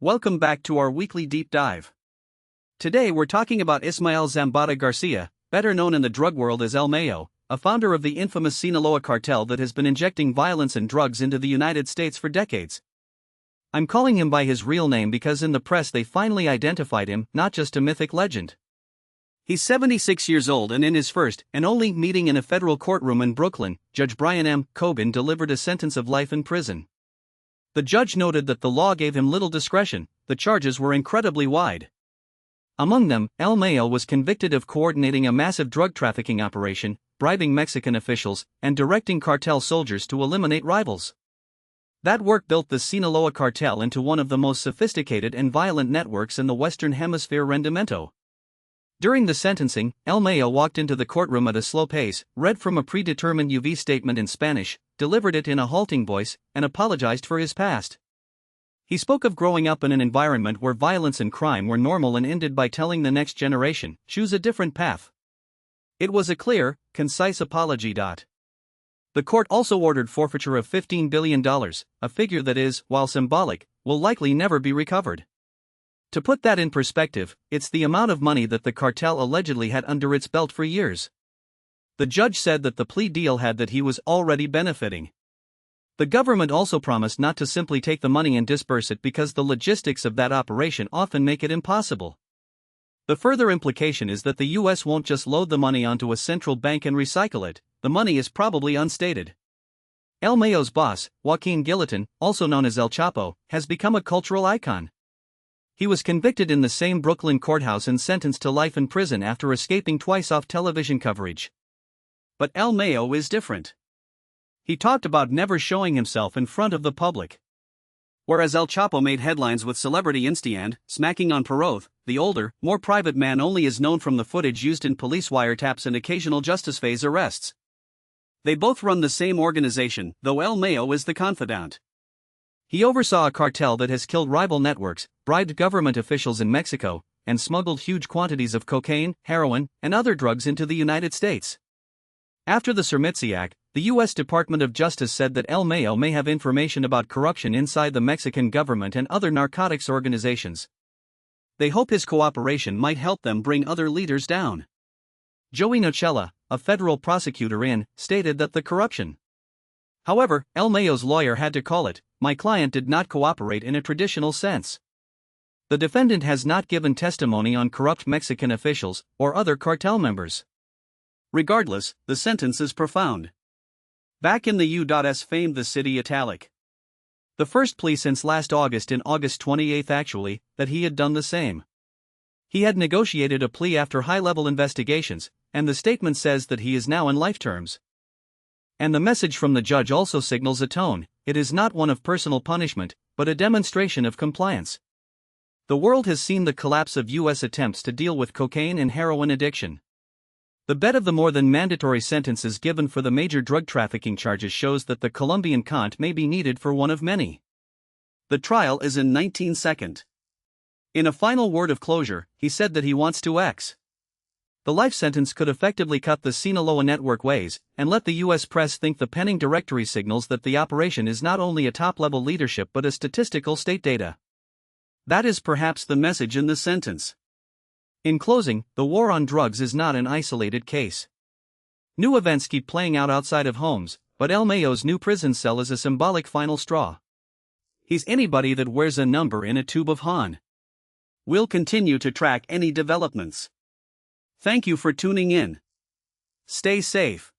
Welcome back to our weekly deep dive. Today we're talking about Ismael Zambada Garcia, better known in the drug world as El Mayo, a founder of the infamous Sinaloa cartel that has been injecting violence and drugs into the United States for decades. I'm calling him by his real name because in the press they finally identified him, not just a mythic legend. He's 76 years old and in his first and only meeting in a federal courtroom in Brooklyn, Judge Brian M. Coben delivered a sentence of life in prison. The judge noted that the law gave him little discretion. The charges were incredibly wide. Among them, El Mayo was convicted of coordinating a massive drug trafficking operation, bribing Mexican officials, and directing cartel soldiers to eliminate rivals. That work built the Sinaloa cartel into one of the most sophisticated and violent networks in the Western Hemisphere. Rendimiento. During the sentencing, El Mayo walked into the courtroom at a slow pace, read from a predetermined UV statement in Spanish, delivered it in a halting voice, and apologized for his past. He spoke of growing up in an environment where violence and crime were normal and ended by telling the next generation, choose a different path. It was a clear, concise apology. The court also ordered forfeiture of $15 billion, a figure that is, while symbolic, will likely never be recovered. To put that in perspective, it's the amount of money that the cartel allegedly had under its belt for years. The judge said that the plea deal had that he was already benefiting. The government also promised not to simply take the money and disperse it because the logistics of that operation often make it impossible. The further implication is that the U.S. won't just load the money onto a central bank and recycle it. The money is probably unstated. El Mayo's boss, Joaquin Guillotin, also known as El Chapo, has become a cultural icon. He was convicted in the same Brooklyn courthouse and sentenced to life in prison after escaping twice off television coverage. But El Mayo is different. He talked about never showing himself in front of the public. Whereas El Chapo made headlines with celebrity instiand, smacking on Perot, the older, more private man only is known from the footage used in police wiretaps and occasional justice phase arrests. They both run the same organization, though El Mayo is the confidant. He oversaw a cartel that has killed rival networks, bribed government officials in Mexico, and smuggled huge quantities of cocaine, heroin, and other drugs into the United States. After the Cermitziak, the U.S. Department of Justice said that El Mayo may have information about corruption inside the Mexican government and other narcotics organizations. They hope his cooperation might help them bring other leaders down. Joey Nocella, a federal prosecutor stated that the corruption. However, El Mayo's lawyer had to call it, "My client did not cooperate in a traditional sense." The defendant has not given testimony on corrupt Mexican officials or other cartel members. Regardless, the sentence is profound. Back in the U.S. famed the city italic. The first plea since last August, in August 28 actually, that he had done the same. He had negotiated a plea after high-level investigations, and the statement says that he is now in life terms. And the message from the judge also signals a tone. It is not one of personal punishment, but a demonstration of compliance. The world has seen the collapse of U.S. attempts to deal with cocaine and heroin addiction. The bet of the more than mandatory sentences given for the major drug trafficking charges shows that the Colombian can't may be needed for one of many. The trial is in 19 seconds. In a final word of closure, he said that he wants to X. The life sentence could effectively cut the Sinaloa network ways, and let the U.S. press think the pending directory signals that the operation is not only a top-level leadership but a statistical state data. That is perhaps the message in the sentence. In closing, the war on drugs is not an isolated case. New events keep playing out outside of homes, but El Mayo's new prison cell is a symbolic final straw. He's anybody that wears a number in a tube of Han. We'll continue to track any developments. Thank you for tuning in. Stay safe.